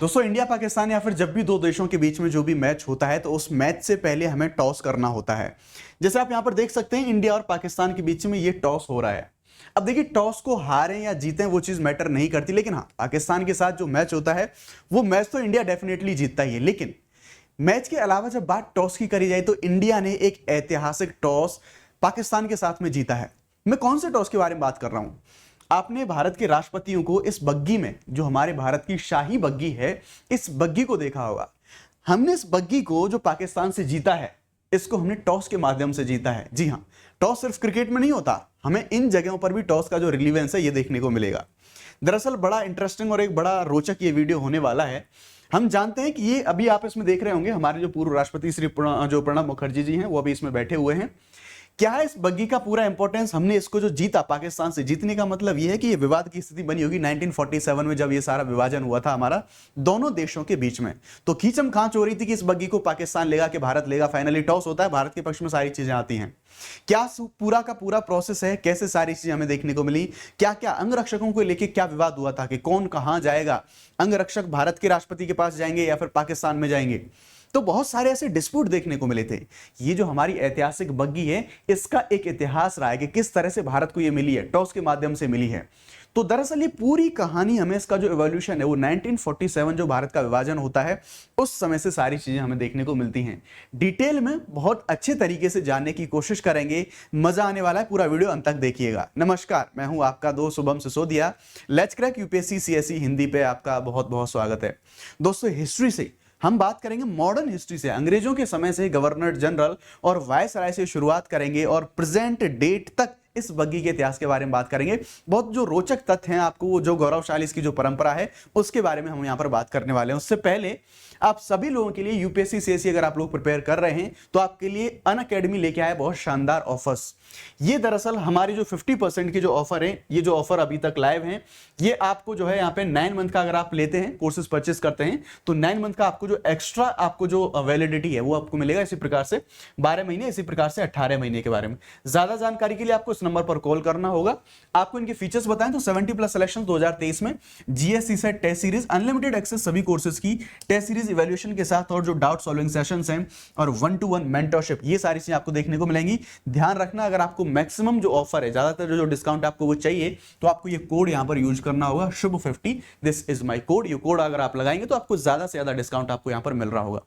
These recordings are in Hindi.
दोस्तों इंडिया पाकिस्तान या फिर जब भी दो देशों के बीच में जो भी मैच होता है तो उस मैच से पहले हमें टॉस करना होता है। जैसे आप यहां पर देख सकते हैं इंडिया और पाकिस्तान के बीच में ये टॉस हो रहा है। अब देखिए टॉस को हारें या जीतें वो चीज मैटर नहीं करती, लेकिन हाँ पाकिस्तान के साथ जो मैच होता है वो मैच तो इंडिया डेफिनेटली जीतता ही है। लेकिन मैच के अलावा जब बात टॉस की करी जाए तो इंडिया ने एक ऐतिहासिक टॉस पाकिस्तान के साथ में जीता है। मैं कौन से टॉस के बारे में बात कर रहा हूं? आपने भारत के राष्ट्रपतियों को इस बग्गी में, जो हमारे भारत की शाही बग्गी है, इस बग्गी को देखा होगा। हमने इस बग्गी को जो पाकिस्तान से जीता है इसको हमने टॉस के माध्यम से जीता है। जी हां, टॉस सिर्फ क्रिकेट में नहीं होता, हमें इन जगहों पर भी टॉस का जो रिलीवेंस है ये देखने को मिलेगा। दरअसल बड़ा इंटरेस्टिंग और एक बड़ा रोचक ये वीडियो होने वाला है। हम जानते हैं कि ये अभी आप इसमें देख रहे होंगे हमारे जो पूर्व राष्ट्रपति श्री प्रणब मुखर्जी जी हैं वो अभी इसमें बैठे हुए हैं। क्या है इस बग्गी का पूरा इंपॉर्टेंस? हमने इसको जो जीता, पाकिस्तान से जीतने का मतलब यह है कि ये विवाद की स्थिति बनी होगी 1947 में जब ये सारा विभाजन हुआ था हमारा दोनों देशों के बीच में। तो खींचम खांच हो रही थी कि इस बग्गी को पाकिस्तान लेगा कि भारत लेगा। फाइनली टॉस होता है, भारत के पक्ष में सारी चीजें आती हैं। क्या पूरा का पूरा प्रोसेस है, कैसे सारी चीजें हमें देखने को मिली, क्या क्या अंगरक्षकों को लेकर क्या विवाद हुआ था कि कौन कहां जाएगा, अंगरक्षक भारत के राष्ट्रपति के पास जाएंगे या फिर पाकिस्तान में जाएंगे। तो बहुत सारे ऐसे डिस्प्यूट देखने को मिले थे। ये जो हमारी ऐतिहासिक बग्गी है इसका एक इतिहास रहा है कि किस तरह से भारत को ये मिली है, टॉस के माध्यम से मिली है। तो दरअसल ये पूरी कहानी हमें, इसका जो इवोल्यूशन है वो 1947 जो भारत का विभाजन होता है उस समय से सारी चीजें हमें देखने को मिलती हैं। डिटेल में बहुत अच्छे तरीके से जानने की कोशिश करेंगे, मजा आने वाला है, पूरा वीडियो अंत तक देखिएगा। नमस्कार, मैं हूं आपका दोस्त Shubham Sisodia. Let's crack UPSC CSE Hindi पे आपका बहुत बहुत स्वागत है। दोस्तों हिस्ट्री से हम बात करेंगे, मॉडर्न हिस्ट्री से, अंग्रेजों के समय से गवर्नर जनरल और वायसराय से शुरुआत करेंगे और प्रेजेंट डेट तक इस बग्गी के इतिहास के बारे में बात करेंगे। बहुत जो रोचक तथ्य हैं, आपको वो जो गौरवशाली इसकी जो परंपरा है उसके बारे में हम यहां पर बात करने वाले हैं। उससे पहले आप सभी लोगों के लिए यूपीएससी सीएसई अगर आप लोग प्रिपेयर कर रहे हैं तो आपके लिए अनअकैडमी लेके आए बहुत शानदार ऑफर्स। ये दरअसल हमारे जो 50% के जो ऑफर है, ये जो ऑफर अभी तक लाइव हैं, ये आपको जो है यहाँ पे 9 मंथ का अगर आप लेते हैं, कोर्सेज परचेस करते हैं तो 9 मंथ का आपको जो एक्स्ट्रा आपको जो वैलिडिटी है वो आपको मिलेगा। इसी प्रकार से 12 महीने, इसी प्रकार से 18 महीने के बारे में। ज्यादा जानकारी के लिए आपको इस नंबर पर कॉल करना होगा। आपको इनके फीचर्स बताएं तो 70+ सिलेक्शन 2023 में GSC set test series, unlimited access सभी कोर्सेज की टेस्ट सीरीज इवैल्यूएशन के साथ, और जो डाउट सॉल्विंग सेशंस हैं और 1-to-1 मेंटरशिप, ये सारी चीजें आपको देखने को मिलेंगी। ध्यान रखना, अगर आपको मैक्सिमम जो ऑफर है, ज्यादातर जो डिस्काउंट आपको वो चाहिए तो आपको ये कोड यहां पर यूज करना होगा, शुभ 50। This is my code. ये कोड अगर आप लगाएंगे तो आपको ज्यादा से ज्यादा डिस्काउंट आपको यहां पर मिल रहा होगा।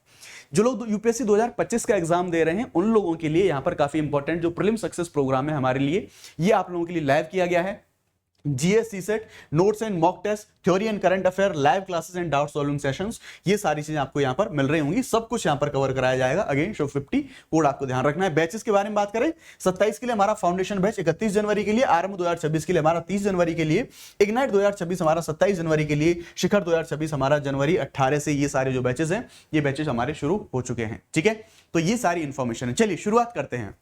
जो लोग यूपीएससी 2025 का एग्जाम दे रहे हैं उन लोगों के लिए यहां पर काफी इंपॉर्टेंट जो प्रीलिम सक्सेस प्रोग्राम है हमारे लिए, ये आप लोगों के लिए लाइव किया गया है। GSC set notes and mock test, theory and current affair, live classes and doubt solving sessions, ये सारी चीजें आपको यहां पर मिल रही होंगी। सब कुछ यहां पर कवर कराया जाएगा। अगेन शो 50 कोड आपको ध्यान रखना है। बैचेस के बारे में बात करें, 27 के लिए हमारा फाउंडेशन बैच, 31 जनवरी के लिए, आरंभ 2026 के लिए हमारा 30 जनवरी के लिए, इग्नाइट 2026 हमारा 27 जनवरी के लिए, शिखर 2026 हमारा जनवरी 18 से। ये सारे जो बैचेस हैं ये बैचेस हमारे शुरू हो चुके हैं। ठीक है, तो ये सारी इंफॉर्मेशन है। चलिए शुरुआत करते हैं।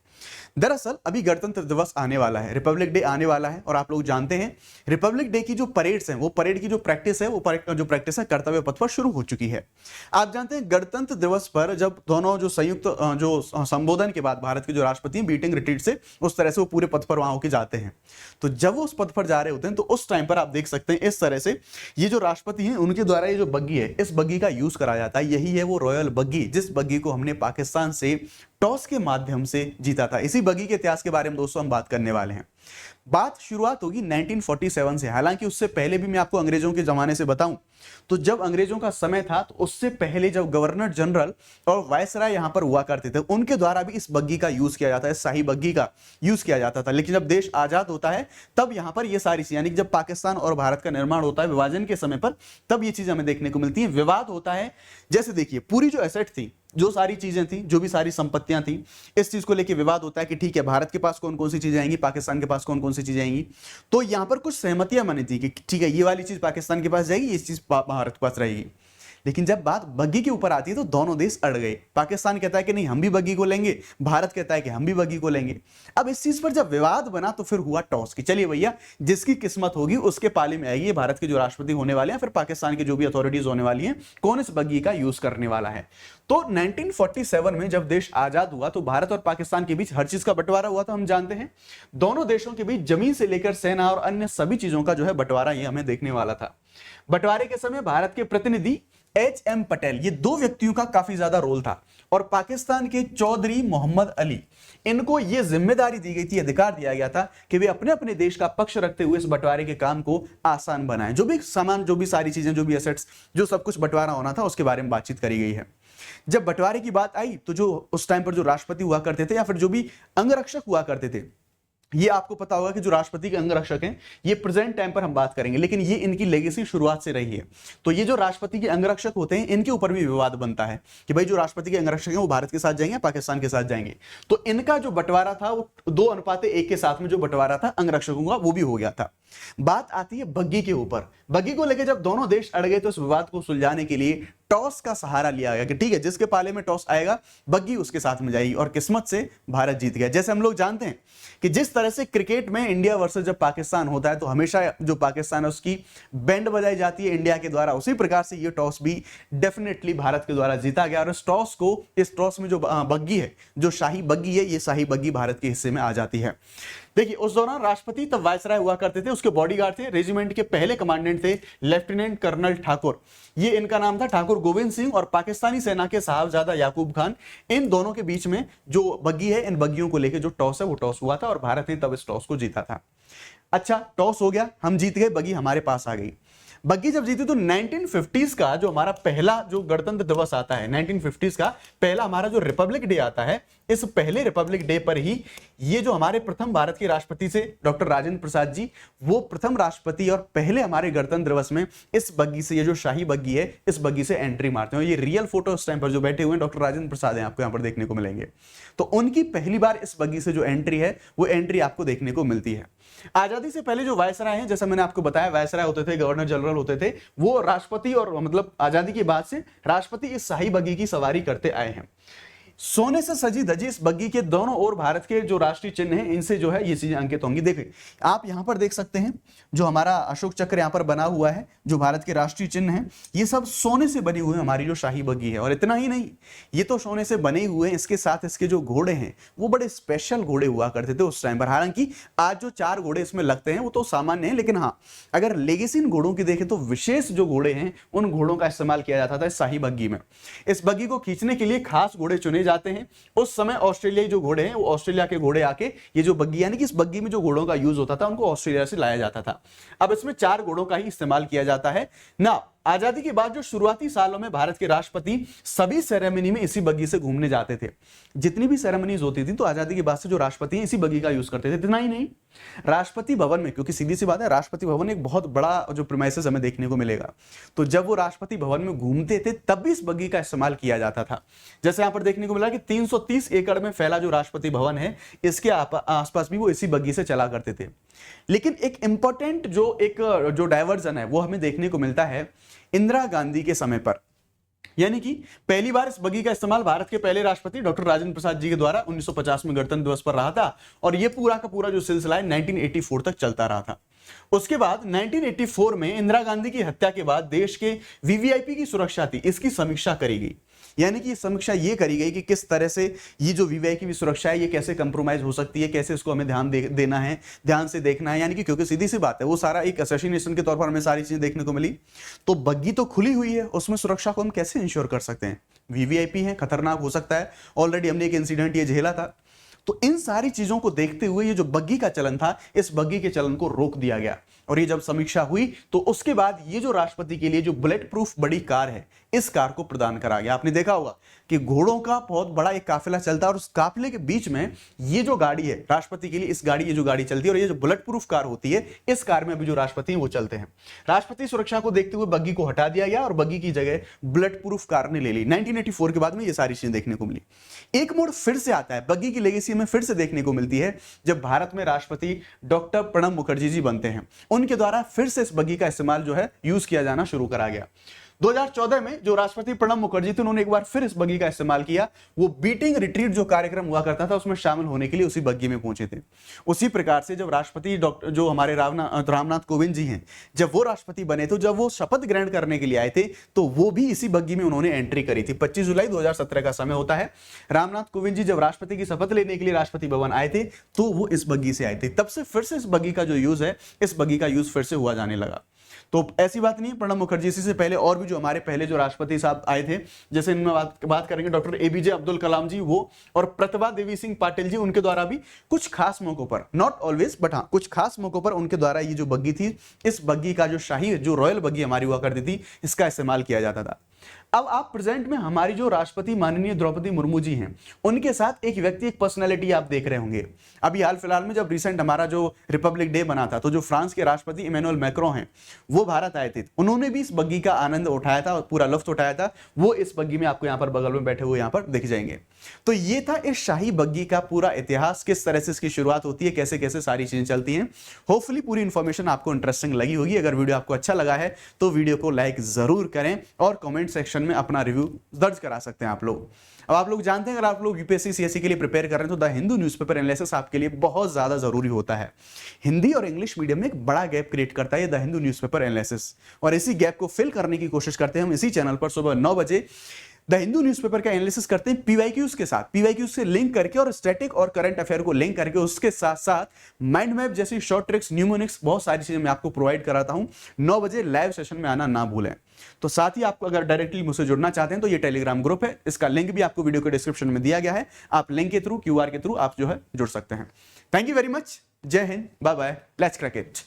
दरअसल अभी गणतंत्र दिवस आने वाला है, रिपब्लिक डे आने वाला है, और आप लोग जानते हैं रिपब्लिक डे की जो परेड्स हैं, वो परेड की जो प्रैक्टिस है, वो जो प्रैक्टिस है कर्तव्य पथ पर शुरू हो चुकी है। आप जानते हैं गणतंत्र दिवस पर जब दोनों जो संयुक्त जो संबोधन के बाद भारत के जो राष्ट्रपति हैं बीटिंग रिट्रीट से उस तरह से वो पूरे पथ पर वहां होकर जाते हैं, तो जब वो उस पथ पर जा रहे होते हैं तो उस टाइम पर आप देख सकते हैं इस तरह से ये जो राष्ट्रपति हैं उनके द्वारा ये जो बग्गी है, इस बग्गी का यूज करा जाता है। यही है वो रॉयल बग्गी, जिस बग्गी को हमने पाकिस्तान से टॉस के माध्यम से जीता था। इसी बग्गी के इतिहास के बारे में दोस्तों हम बात करने वाले हैं। बात शुरुआत होगी 1947 से। हालांकि उससे पहले भी मैं आपको अंग्रेजों के जमाने से बताऊं तो जब अंग्रेजों का समय था तो उससे पहले जब गवर्नर जनरल और वायसराय यहां पर हुआ करते थे उनके द्वारा भी इस बग्गी का यूज किया जाता है, शाही बग्गी का यूज किया जाता था। लेकिन जब देश आजाद होता है तब यहां पर ये सारी चीजें, यानी कि जब पाकिस्तान और भारत का निर्माण होता है विभाजन के समय पर, तब ये चीजें हमें देखने को मिलती है। विवाद होता है, जैसे देखिए पूरी जो एसेट थी, जो सारी चीजें थी, जो भी सारी संपत्तियां थी, इस चीज को लेकर विवाद होता है कि ठीक है भारत के पास कौन कौन सी चीजें आएंगी, पाकिस्तान के पास कौन कौन सी चीजें आएंगी। तो यहां पर कुछ सहमतियां बनी थी कि ठीक है ये वाली चीज पाकिस्तान के पास जाएगी, ये चीज भारत के पास रहेगी। लेकिन जब बात बग्गी के ऊपर आती है तो दोनों देश अड़ गए। पाकिस्तान कहता है कि नहीं हम भी बग्गी को लेंगे, भारत कहता है कि हम भी बग्गी को लेंगे। अब इस चीज पर जब विवाद बना तो फिर हुआ टॉस कि चलिए भैया जिसकी किस्मत होगी उसके पाले में आएगी, भारत के जो राष्ट्रपति होने वाले हैं फिर पाकिस्तान की जो भी अथॉरिटीज होने वाली हैं, कौन इस बग्गी का यूज करने वाला है। तो 1947 में जब देश आजाद हुआ तो भारत और पाकिस्तान के बीच हर चीज का बंटवारा हुआ था। हम जानते हैं दोनों देशों के बीच जमीन से लेकर सेना और अन्य सभी चीजों का जो है बंटवारा ये हमें देखने वाला था। बंटवारे के समय भारत के प्रतिनिधि एच.एम. पटेल, ये दो व्यक्तियों का काफी ज्यादा रोल था, और पाकिस्तान के चौधरी मोहम्मद अली, इनको यह जिम्मेदारी दी गई थी, अधिकार दिया गया था कि वे अपने अपने देश का पक्ष रखते हुए इस बंटवारे के काम को आसान बनाएं। जो भी सामान, जो भी सारी चीजें, जो भी एसेट्स, जो सब कुछ बंटवारा होना था, उसके बारे में बातचीत करी गई है। जब बंटवारे की बात आई तो जो उस टाइम पर जो राष्ट्रपति हुआ करते थे या फिर जो भी अंगरक्षक हुआ करते थे, ये आपको पता होगा कि जो राष्ट्रपति के अंगरक्षक हैं, ये प्रेजेंट टाइम पर हम बात करेंगे, लेकिन ये इनकी लेगेसी शुरुआत से रही है। तो ये जो राष्ट्रपति के अंगरक्षक होते हैं, इनके ऊपर भी विवाद बनता है कि भाई जो राष्ट्रपति के अंगरक्षक हैं वो भारत के साथ जाएंगे, पाकिस्तान के साथ जाएंगे। तो इनका जो बंटवारा था वो 2:1 के साथ में जो बंटवारा था अंगरक्षकों का, वो भी हो गया था। बात आती है बग्घी के ऊपर। बग्घी को लेकर जब दोनों देश अड़ गए तो इस विवाद को सुलझाने के लिए टॉस का सहारा लिया गया कि ठीक है, जिसके पाले में टॉस आएगा बग्घी उसके साथ में जाएगी, और किस्मत से भारत जीत गया। जैसे हम लोग जानते हैं कि जिस तरह से क्रिकेट में इंडिया वर्सेस जब पाकिस्तान होता है तो हमेशा जो पाकिस्तान है उसकी बैंड बजाई जाती है इंडिया के द्वारा, उसी प्रकार से ये टॉस भी डेफिनेटली भारत के द्वारा जीता गया, और इस टॉस में जो बग्घी है, जो शाही बग्घी है, ये शाही बग्घी भारत के हिस्से में आ जाती है। देखिए, उस दौरान राष्ट्रपति तब वायसराय हुआ करते थे, उसके बॉडीगार्ड थे, रेजिमेंट के पहले कमांडेंट थे लेफ्टिनेंट कर्नल ठाकुर, ये इनका नाम था, ठाकुर गोविंद सिंह, और पाकिस्तानी सेना के साहबजादा याकूब खान। इन दोनों के बीच में जो बग्घी है, इन बग्घियों को लेकर जो टॉस है वो टॉस हुआ था, और भारत ने तब इस टॉस को जीता था। अच्छा, टॉस हो गया, हम जीत गए, बग्घी हमारे पास आ गई। बग्घी जब जीती तो 1950s का जो हमारा पहला जो गणतंत्र दिवस आता है, 1950s का पहला हमारा जो रिपब्लिक डे आता है, इस पहले रिपब्लिक डे पर ही ये जो हमारे प्रथम भारत के राष्ट्रपति से डॉक्टर राजेंद्र प्रसाद जी, वो प्रथम राष्ट्रपति और पहले हमारे गणतंत्र दिवस में इस बग्घी से, ये जो शाही बग्घी है, इस बग्घी से एंट्री मारते हैं। ये रियल फोटो उस टाइम पर जो बैठे हुए हैं डॉक्टर राजेंद्र प्रसाद हैं, आपको यहां पर देखने को मिलेंगे। तो उनकी पहली बार इस बग्घी से जो एंट्री है, वो एंट्री आपको देखने को मिलती है। आजादी से पहले जो वायसराय हैं, जैसा मैंने आपको बताया, वायसराय होते थे, गवर्नर जनरल होते थे, वो राष्ट्रपति, और मतलब आजादी के बाद से राष्ट्रपति इस शाही बग्घी की सवारी करते आए हैं। सोने से सजी धजी इस बग्घी के दोनों ओर भारत के जो राष्ट्रीय चिन्ह हैं, इनसे जो है ये चीजें अंकित होंगी। देखिए, आप यहां पर देख सकते हैं जो हमारा अशोक चक्र यहां पर बना हुआ है, जो भारत के राष्ट्रीय चिन्ह हैं, ये सब सोने से बनी हुई हमारी जो शाही बग्घी है। और इतना ही नहीं, ये तो सोने से बने हुए हैं, इसके साथ इसके जो घोड़े हैं वो बड़े स्पेशल घोड़े हुआ करते थे उस टाइम पर। हालांकि आज जो 4 घोड़े इसमें लगते हैं वो तो सामान्य है, लेकिन हाँ, अगर लेगेसी घोड़ों की देखें तो विशेष जो घोड़े हैं, उन घोड़ों का इस्तेमाल किया जाता था इस शाही बग्घी में। इस बग्घी को खींचने के लिए खास घोड़े चुने जाते हैं। उस समय ऑस्ट्रेलियाई जो घोड़े हैं, वो ऑस्ट्रेलिया के घोड़े आके ये जो बग्घी, यानी कि इस बग्घी में जो घोड़ों का यूज होता था, उनको ऑस्ट्रेलिया से लाया जाता था। अब इसमें 4 घोड़ों का ही इस्तेमाल किया जाता है ना। आजादी के बाद जो शुरुआती सालों में भारत के राष्ट्रपति सभी सेरेमनी में इसी बग्घी से घूमने जाते थे। जितनी भी सेरेमनीज होती थी तो आजादी के बाद से जो राष्ट्रपति हैं इसी बग्घी का यूज करते थे। इतना ही नहीं, राष्ट्रपति भवन में, क्योंकि सीधी सी बात है, राष्ट्रपति भवन एक बहुत बड़ा जो प्रीमाइसेस हमें देखने को मिलेगा, तो जब वो राष्ट्रपति भवन में घूमते थे तब भी इस बग्घी का इस्तेमाल किया जाता था। जैसे यहां पर देखने को मिला कि 330 एकड़ में फैला जो राष्ट्रपति भवन है, इसके आसपास भी वो इसी बग्घी से चला करते थे। लेकिन एक इंपॉर्टेंट जो डायवर्जन है वो हमें देखने को मिलता है इंदिरा गांधी के समय पर, यानी कि पहली बार इस बग्घी का इस्तेमाल भारत के पहले राष्ट्रपति डॉक्टर राजेंद्र प्रसाद जी के द्वारा 1950 में गणतंत्र दिवस पर रहा था, और यह पूरा का पूरा जो सिलसिला है 1984 तक चलता रहा था। उसके बाद 1984 में इंदिरा गांधी की हत्या के बाद देश के वीवीआईपी की सुरक्षा थी, इसकी समीक्षा करी गई। यानी कि समीक्षा ये करी गई कि किस तरह से ये जो वीवीआईपी की सुरक्षा है ये कैसे कंप्रोमाइज हो सकती है, कैसे इसको हमें देना है, ध्यान से देखना है। यानी कि क्योंकि सीधी सी बात है, वो सारा एक असैसिनेशन के तौर पर हमें सारी चीजें देखने को मिली। तो बग्घी तो खुली हुई है, उसमें सुरक्षा को हम कैसे इंश्योर कर सकते हैं? वीवीआईपी है, खतरनाक हो सकता है, ऑलरेडी हमने एक इंसिडेंट ये झेला था। तो इन सारी चीजों को देखते हुए ये जो बग्घी का चलन था, इस बग्घी के चलन को रोक दिया गया। और ये जब समीक्षा हुई तो उसके बाद ये जो राष्ट्रपति के लिए जो बुलेट प्रूफ बड़ी कार है, इस कार को प्रदान करा गया। आपने देखा होगा कि घोड़ों का बहुत बड़ा एक काफिला चलता है, और उस काफिले के बीच में ये जो गाड़ी है राष्ट्रपति के लिए, ये जो गाड़ी चलती है, और ये जो बुलेट प्रूफ कार होती है, इस कार में अभी जो राष्ट्रपति हैं वो चलते हैं। राष्ट्रपति सुरक्षा को देखते हुए बग्घी को हटा दिया गया और बग्घी की जगह बुलेट प्रूफ कार ने ले ली। 1984 के बाद में ये सारी चीजें देखने को मिली। एक मोड़ फिर से आता है, बग्घी की लेगेसी हमें फिर से देखने को मिलती है जब भारत में राष्ट्रपति डॉक्टर प्रणब मुखर्जी जी बनते हैं। उनके द्वारा फिर से इस बग्घी का इस्तेमाल जो है यूज किया जाना शुरू करा गया। 2014 में जो राष्ट्रपति प्रणब मुखर्जी थे, उन्होंने एक बार फिर इस बग्घी का इस्तेमाल किया। वो बीटिंग रिट्रीट जो कार्यक्रम हुआ करता था उसमें शामिल होने के लिए उसी बग्घी में पहुंचे थे। उसी प्रकार से जब राष्ट्रपति जो हमारे रामनाथ कोविंद जी हैं, जब वो राष्ट्रपति बने तो जब वो शपथ ग्रहण करने के लिए आए थे तो वो भी इसी बग्घी में उन्होंने एंट्री करी थी। 25 जुलाई 2017 का समय होता है। रामनाथ कोविंद जी जब राष्ट्रपति की शपथ लेने के लिए राष्ट्रपति भवन आए थे तो वो इस बग्घी से आए थे। तब से फिर से इस बग्घी का जो यूज है, इस बग्घी का यूज फिर से हुआ जाने लगा। तो ऐसी बात नहीं है, प्रणब मुखर्जी से पहले और भी जो हमारे पहले जो राष्ट्रपति साहब आए थे, जैसे इनमें बात करेंगे डॉक्टर एपीजे अब्दुल कलाम जी, वो, और प्रतिभा देवी सिंह पाटिल जी, उनके द्वारा भी कुछ खास मौकों पर, नॉट ऑलवेज बट हाँ कुछ खास मौकों पर उनके द्वारा ये जो बग्गी थी, इस बग्गी का जो शाही जो रॉयल बग्गी हमारी हुआ करती थी, इसका इस्तेमाल किया जाता था। अब आप प्रेजेंट में हमारी जो राष्ट्रपति माननीय द्रौपदी मुर्मू जी हैं, उनके साथ एक व्यक्ति, एक पर्सनैलिटी आप देख रहे होंगे। अभी हाल फिलहाल में जब रिसेंट हमारा जो रिपब्लिक डे बना था, तो जो फ्रांस के राष्ट्रपति इमैनुअल मैक्रों हैं, वो भारत आए थे, उन्होंने भी इस बग्गी का आनंद उठाया था और पूरा लुत्फ उठाया था। वो इस बग्गी में आपको यहाँ पर बगल में बैठे हुए यहाँ पर दिख जाएंगे। तो ये था इस शाही बग्गी का पूरा इतिहास, किस तरह से इसकी शुरुआत होती है, कैसे कैसे सारी चीजें चलती हैं। होपफुली पूरी इंफॉर्मेशन आपको इंटरेस्टिंग लगी होगी। अगर वीडियो आपको अच्छा लगा है तो वीडियो को लाइक जरूर करें और कमेंट सेक्शन में अपना रिव्यू दर्ज करा सकते हैं आप लोग। अब आप लोग जानते हैं, अगर आप लोग यूपीएससी सीएससी के लिए प्रिपेयर कर रहे हैं तो द हिंदू न्यूज़पेपर एनालिसिस आपके लिए बहुत ज्यादा जरूरी होता है। हिंदी और इंग्लिश मीडियम में एक बड़ा गैप क्रिएट करता है द हिंदू न्यूज़पेपर एनालिसिस, और इसी गैप को फिल करने की कोशिश करते हैं हम इसी चैनल पर सुबह 9 बजे द हिंदू न्यूज़पेपर का एनालिसिस करते हैं पीवाईक्यूज के साथ, पीवाईक्यूज से लिंक करके और स्टैटिक और करंट अफेयर को लिंक करके, उसके साथ साथ माइंड मैप जैसी शॉर्ट ट्रिक्स, न्यूमोनिक्स, बहुत सारी चीजें मैं आपको प्रोवाइड कराता हूं। 9 बजे लाइव सेशन में आना ना भूलें। तो साथ ही आपको अगर डायरेक्टली मुझसे जुड़ना चाहते हैं तो ये टेलीग्राम ग्रुप है, इसका लिंक भी आपको वीडियो के डिस्क्रिप्शन में दिया गया है। आप लिंक के थ्रू, क्यूआर के थ्रू आप जो है जुड़ सकते हैं। Thank you very much. जय हिंद, bye bye, let's crack it.